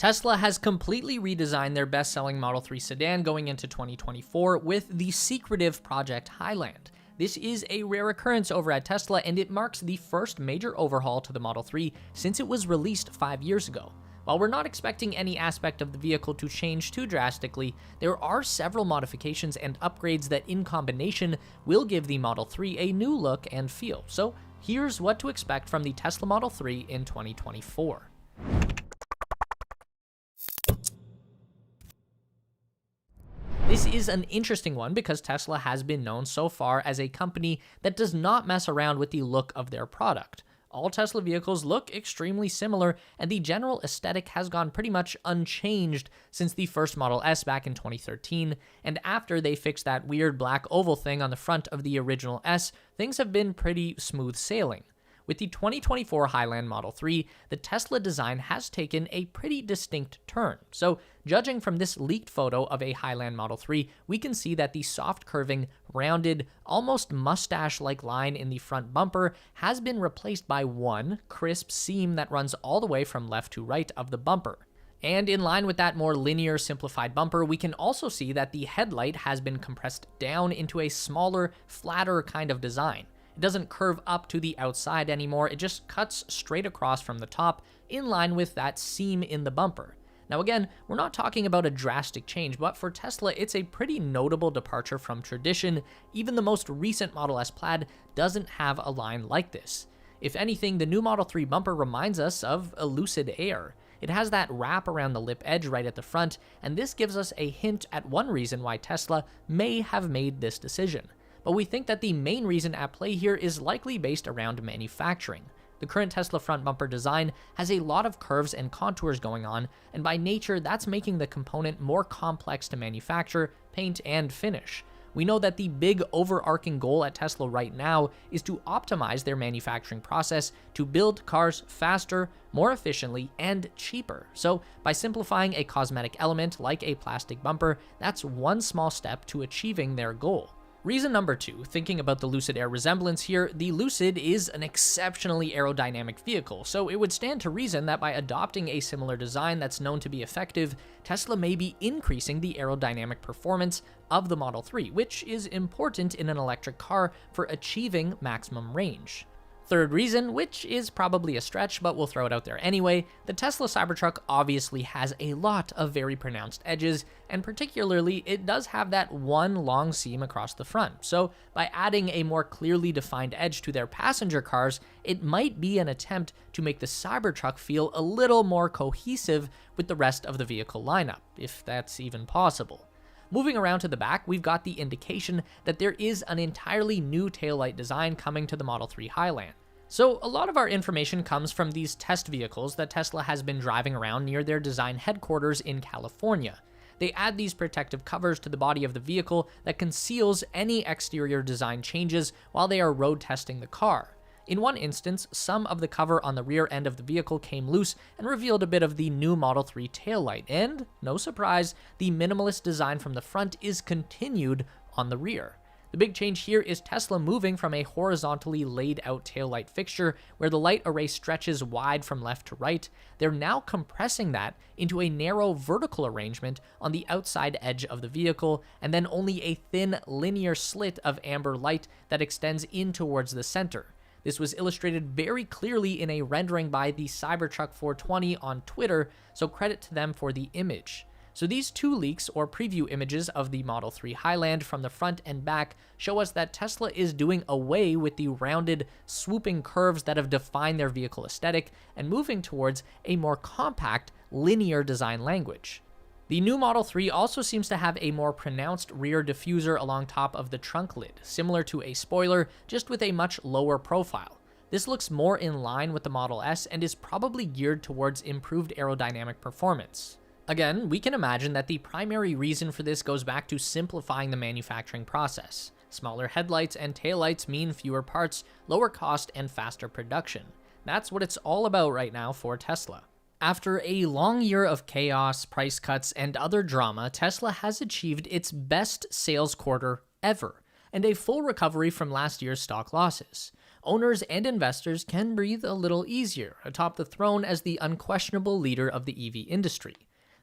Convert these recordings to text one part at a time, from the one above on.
Tesla has completely redesigned their best-selling Model 3 sedan going into 2024 with the secretive Project Highland. This is a rare occurrence over at Tesla, and it marks the first major overhaul to the Model 3 since it was released 5 years ago. While we're not expecting any aspect of the vehicle to change too drastically, there are several modifications and upgrades that in combination will give the Model 3 a new look and feel. So here's what to expect from the Tesla Model 3 in 2024. This is an interesting one because Tesla has been known so far as a company that does not mess around with the look of their product. All Tesla vehicles look extremely similar, and the general aesthetic has gone pretty much unchanged since the first Model S back in 2013, and after they fixed that weird black oval thing on the front of the original S, things have been pretty smooth sailing. With the 2024 Highland Model 3, the Tesla design has taken a pretty distinct turn. So, judging from this leaked photo of a Highland Model 3, we can see that the soft curving, rounded, almost mustache-like line in the front bumper has been replaced by one crisp seam that runs all the way from left to right of the bumper. And in line with that more linear, simplified bumper, we can also see that the headlight has been compressed down into a smaller, flatter kind of design. It doesn't curve up to the outside anymore, it just cuts straight across from the top, in line with that seam in the bumper. Now again, we're not talking about a drastic change, but for Tesla, it's a pretty notable departure from tradition. Even the most recent Model S Plaid doesn't have a line like this. If anything, the new Model 3 bumper reminds us of a Lucid Air. It has that wrap around the lip edge right at the front, and this gives us a hint at one reason why Tesla may have made this decision. But we think that the main reason at play here is likely based around manufacturing. The current Tesla front bumper design has a lot of curves and contours going on, and by nature, that's making the component more complex to manufacture, paint, and finish. We know that the big overarching goal at Tesla right now is to optimize their manufacturing process to build cars faster, more efficiently, and cheaper. So by simplifying a cosmetic element like a plastic bumper, that's one small step to achieving their goal. Reason number 2, thinking about the Lucid Air resemblance here, the Lucid is an exceptionally aerodynamic vehicle, so it would stand to reason that by adopting a similar design that's known to be effective, Tesla may be increasing the aerodynamic performance of the Model 3, which is important in an electric car for achieving maximum range. Third reason, which is probably a stretch, but we'll throw it out there anyway, the Tesla Cybertruck obviously has a lot of very pronounced edges, and particularly it does have that one long seam across the front. So by adding a more clearly defined edge to their passenger cars, it might be an attempt to make the Cybertruck feel a little more cohesive with the rest of the vehicle lineup, if that's even possible. Moving around to the back, we've got the indication that there is an entirely new taillight design coming to the Model 3 Highland. So a lot of our information comes from these test vehicles that Tesla has been driving around near their design headquarters in California. They add these protective covers to the body of the vehicle that conceals any exterior design changes while they are road testing the car. In one instance, some of the cover on the rear end of the vehicle came loose and revealed a bit of the new Model 3 taillight, and, no surprise, the minimalist design from the front is continued on the rear. The big change here is Tesla moving from a horizontally laid out taillight fixture where the light array stretches wide from left to right. They're now compressing that into a narrow vertical arrangement on the outside edge of the vehicle, and then only a thin linear slit of amber light that extends in towards the center. This was illustrated very clearly in a rendering by the Cybertruck 420 on Twitter, so credit to them for the image. So these two leaks or preview images of the Model 3 Highland from the front and back show us that Tesla is doing away with the rounded, swooping curves that have defined their vehicle aesthetic and moving towards a more compact, linear design language. The new Model 3 also seems to have a more pronounced rear diffuser along top of the trunk lid, similar to a spoiler, just with a much lower profile. This looks more in line with the Model S and is probably geared towards improved aerodynamic performance. Again, we can imagine that the primary reason for this goes back to simplifying the manufacturing process. Smaller headlights and taillights mean fewer parts, lower cost, and faster production. That's what it's all about right now for Tesla. After a long year of chaos, price cuts, and other drama, Tesla has achieved its best sales quarter ever, and a full recovery from last year's stock losses. owners and investors can breathe a little easier atop the throne as the unquestionable leader of the EV industry.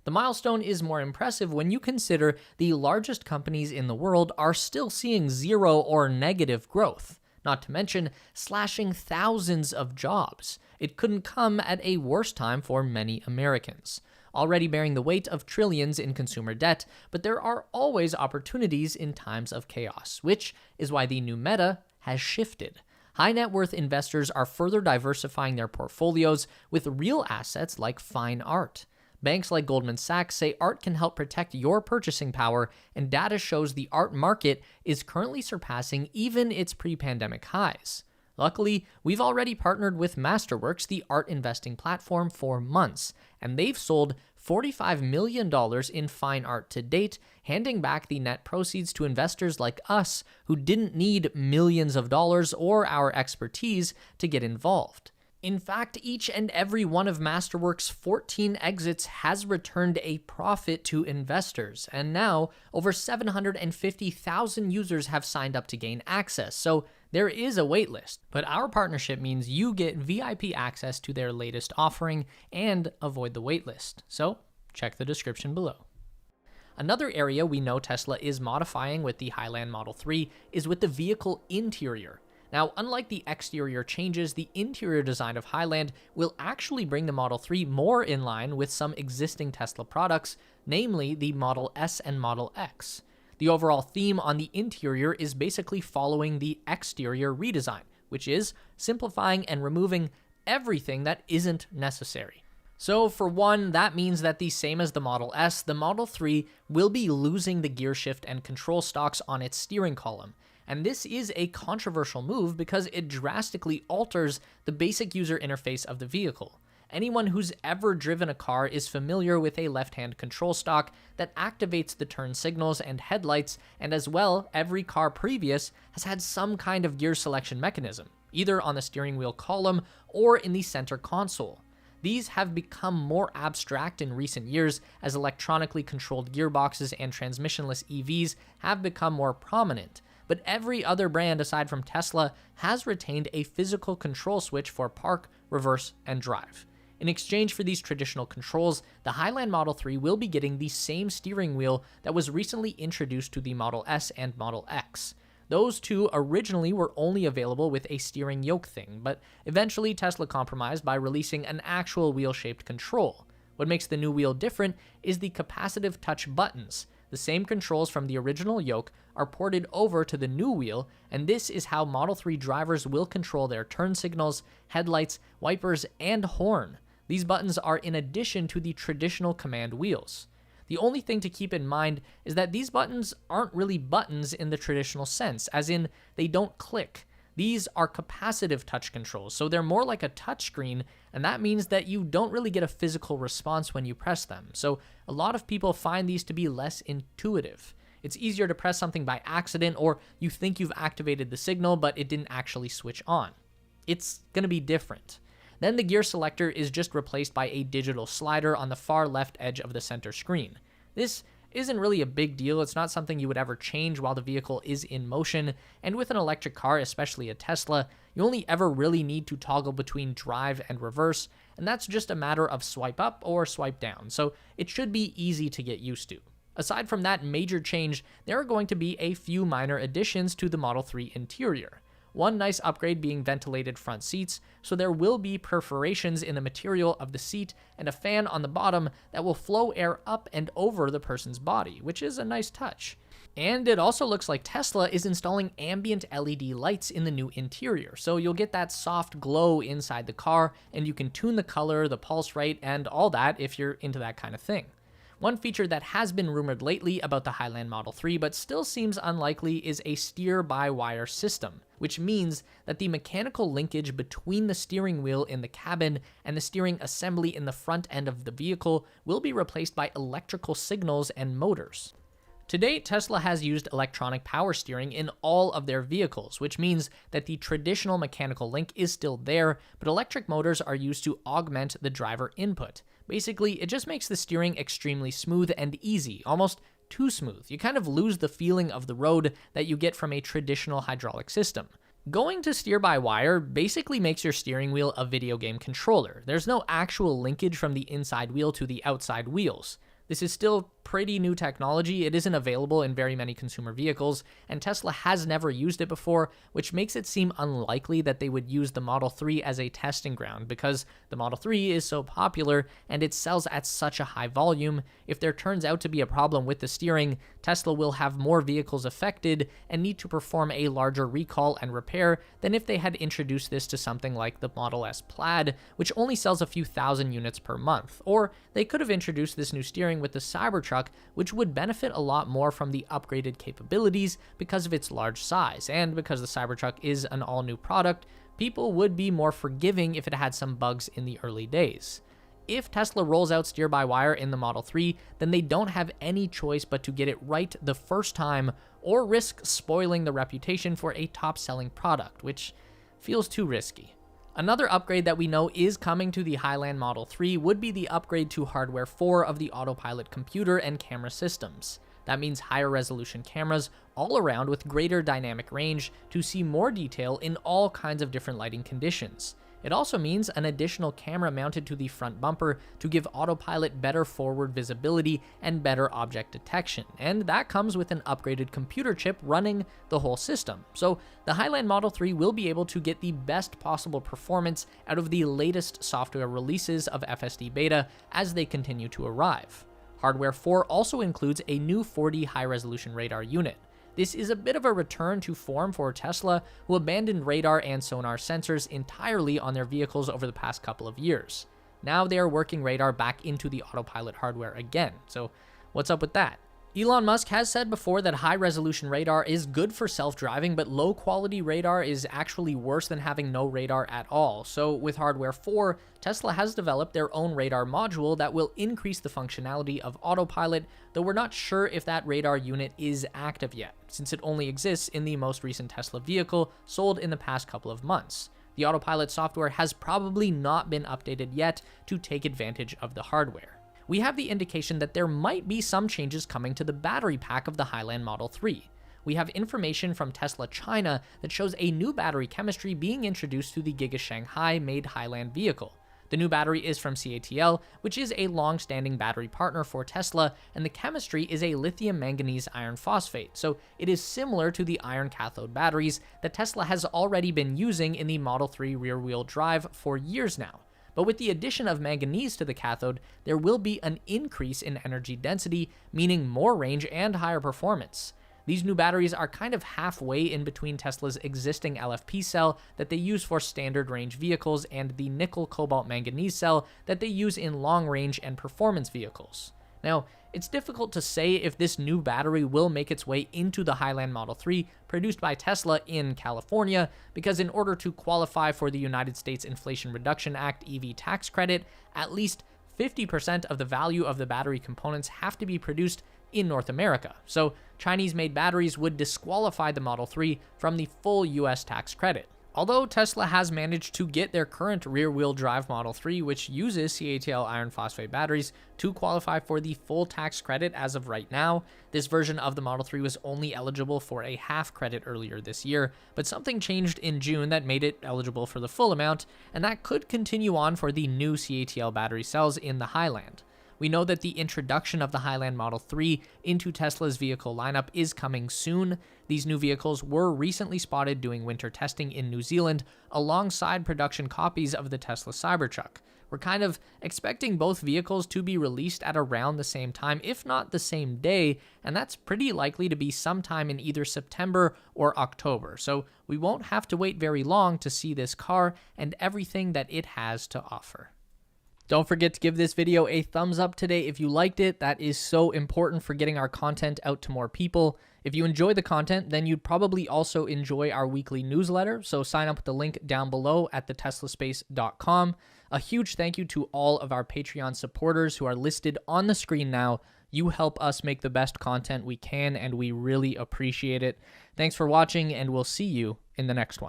The milestone is more impressive when you consider the largest companies in the world are still seeing zero or negative growth, not to mention slashing thousands of jobs. It couldn't come at a worse time for many Americans, already bearing the weight of trillions in consumer debt, but there are always opportunities in times of chaos, which is why the new meta has shifted. High net worth investors are further diversifying their portfolios with real assets like fine art. Banks like Goldman Sachs say art can help protect your purchasing power, and data shows the art market is currently surpassing even its pre-pandemic highs. Luckily, we've already partnered with Masterworks, the art investing platform, for months, and they've sold $45 million in fine art to date, handing back the net proceeds to investors like us who didn't need millions of dollars or our expertise to get involved. In fact, each and every one of Masterworks' 14 exits has returned a profit to investors, and now over 750,000 users have signed up to gain access, so there is a waitlist. But our partnership means you get VIP access to their latest offering and avoid the waitlist, so check the description below. Another area we know Tesla is modifying with the Highland Model 3 is with the vehicle interior. Now, unlike the exterior changes, the interior design of Highland will actually bring the Model 3 more in line with some existing Tesla products, namely the Model S and Model X. The overall theme on the interior is basically following the exterior redesign, which is simplifying and removing everything that isn't necessary. So for one, that means that the same as the Model S, the Model 3 will be losing the gear shift and control stalks on its steering column. And this is a controversial move because it drastically alters the basic user interface of the vehicle. Anyone who's ever driven a car is familiar with a left-hand control stalk that activates the turn signals and headlights, and as well, every car previous has had some kind of gear selection mechanism, either on the steering wheel column or in the center console. These have become more abstract in recent years as electronically controlled gearboxes and transmissionless EVs have become more prominent. But every other brand aside from Tesla has retained a physical control switch for park, reverse, and drive. In exchange for these traditional controls, the Highland Model 3 will be getting the same steering wheel that was recently introduced to the Model S and Model X. Those two originally were only available with a steering yoke thing, but eventually Tesla compromised by releasing an actual wheel-shaped control. What makes the new wheel different is the capacitive touch buttons. The same controls from the original yoke are ported over to the new wheel, and this is how Model 3 drivers will control their turn signals, headlights, wipers, and horn. These buttons are in addition to the traditional command wheels. The only thing to keep in mind is that these buttons aren't really buttons in the traditional sense, as in they don't click. These are capacitive touch controls, so they're more like a touchscreen, and that means that you don't really get a physical response when you press them. So a lot of people find these to be less intuitive. It's easier to press something by accident, or you think you've activated the signal, but it didn't actually switch on. It's going to be different. Then the gear selector is just replaced by a digital slider on the far left edge of the center screen. This isn't really a big deal. It's not something you would ever change while the vehicle is in motion, and with an electric car, especially a Tesla, you only ever really need to toggle between drive and reverse, and that's just a matter of swipe up or swipe down, so it should be easy to get used to. Aside from that major change, there are going to be a few minor additions to the Model 3 interior. One nice upgrade being ventilated front seats, so there will be perforations in the material of the seat and a fan on the bottom that will flow air up and over the person's body, which is a nice touch. And it also looks like Tesla is installing ambient LED lights in the new interior, so you'll get that soft glow inside the car, and you can tune the color, the pulse rate, and all that if you're into that kind of thing. One feature that has been rumored lately about the Highland Model 3 but still seems unlikely is a steer-by-wire system, which means that the mechanical linkage between the steering wheel in the cabin and the steering assembly in the front end of the vehicle will be replaced by electrical signals and motors. To date, Tesla has used electronic power steering in all of their vehicles, which means that the traditional mechanical link is still there, but electric motors are used to augment the driver input. Basically, it just makes the steering extremely smooth and easy, almost too smooth. You kind of lose the feeling of the road that you get from a traditional hydraulic system. Going to steer-by-wire basically makes your steering wheel a video game controller. There's no actual linkage from the inside wheel to the outside wheels. This is still pretty new technology. It isn't available in very many consumer vehicles, and Tesla has never used it before, which makes it seem unlikely that they would use the Model 3 as a testing ground because the Model 3 is so popular and it sells at such a high volume. If there turns out to be a problem with the steering, Tesla will have more vehicles affected and need to perform a larger recall and repair than if they had introduced this to something like the Model S Plaid, which only sells a few thousand units per month. Or they could have introduced this new steering with the Cybertruck, which would benefit a lot more from the upgraded capabilities because of its large size, and because the Cybertruck is an all-new product, people would be more forgiving if it had some bugs in the early days. If Tesla rolls out steer-by-wire in the Model 3, then they don't have any choice but to get it right the first time or risk spoiling the reputation for a top-selling product, which feels too risky. Another upgrade that we know is coming to the Highland Model 3 would be the upgrade to Hardware 4 of the Autopilot computer and camera systems. That means higher resolution cameras all around with greater dynamic range to see more detail in all kinds of different lighting conditions. It also means an additional camera mounted to the front bumper to give Autopilot better forward visibility and better object detection, and that comes with an upgraded computer chip running the whole system. So the Highland Model 3 will be able to get the best possible performance out of the latest software releases of FSD Beta as they continue to arrive. Hardware 4 also includes a new 4D high-resolution radar unit. This is a bit of a return to form for Tesla, who abandoned radar and sonar sensors entirely on their vehicles over the past couple of years. Now they are working radar back into the Autopilot hardware again. So what's up with that? Elon Musk has said before that high-resolution radar is good for self-driving, but low-quality radar is actually worse than having no radar at all. So with Hardware 4, Tesla has developed their own radar module that will increase the functionality of Autopilot, though we're not sure if that radar unit is active yet, since it only exists in the most recent Tesla vehicle sold in the past couple of months. The Autopilot software has probably not been updated yet to take advantage of the hardware. We have the indication that there might be some changes coming to the battery pack of the Highland Model 3. We have information from Tesla China that shows a new battery chemistry being introduced to the Giga Shanghai-made Highland vehicle. The new battery is from CATL, which is a long-standing battery partner for Tesla, and the chemistry is a lithium manganese iron phosphate, so it is similar to the iron cathode batteries that Tesla has already been using in the Model 3 rear-wheel drive for years now. But with the addition of manganese to the cathode, there will be an increase in energy density, meaning more range and higher performance. These new batteries are kind of halfway in between Tesla's existing LFP cell that they use for standard range vehicles and the nickel cobalt manganese cell that they use in long range and performance vehicles. Now, it's difficult to say if this new battery will make its way into the Highland Model 3 produced by Tesla in California, because in order to qualify for the United States Inflation Reduction Act EV tax credit, at least 50% of the value of the battery components have to be produced in North America. So Chinese-made batteries would disqualify the Model 3 from the full US tax credit. Although Tesla has managed to get their current rear-wheel drive Model 3, which uses CATL iron phosphate batteries, to qualify for the full tax credit as of right now, this version of the Model 3 was only eligible for a half credit earlier this year, but something changed in June that made it eligible for the full amount, and that could continue on for the new CATL battery cells in the Highland. We know that the introduction of the Highland Model 3 into Tesla's vehicle lineup is coming soon. These new vehicles were recently spotted doing winter testing in New Zealand alongside production copies of the Tesla Cybertruck. We're kind of expecting both vehicles to be released at around the same time, if not the same day, and that's pretty likely to be sometime in either September or October. So we won't have to wait very long to see this car and everything that it has to offer. Don't forget to give this video a thumbs up today if you liked it. That is so important for getting our content out to more people. If you enjoy the content, then you'd probably also enjoy our weekly newsletter, so sign up with the link down below at theteslaspace.com. A huge thank you to all of our Patreon supporters who are listed on the screen now. You help us make the best content we can, and we really appreciate it. Thanks for watching, and we'll see you in the next one.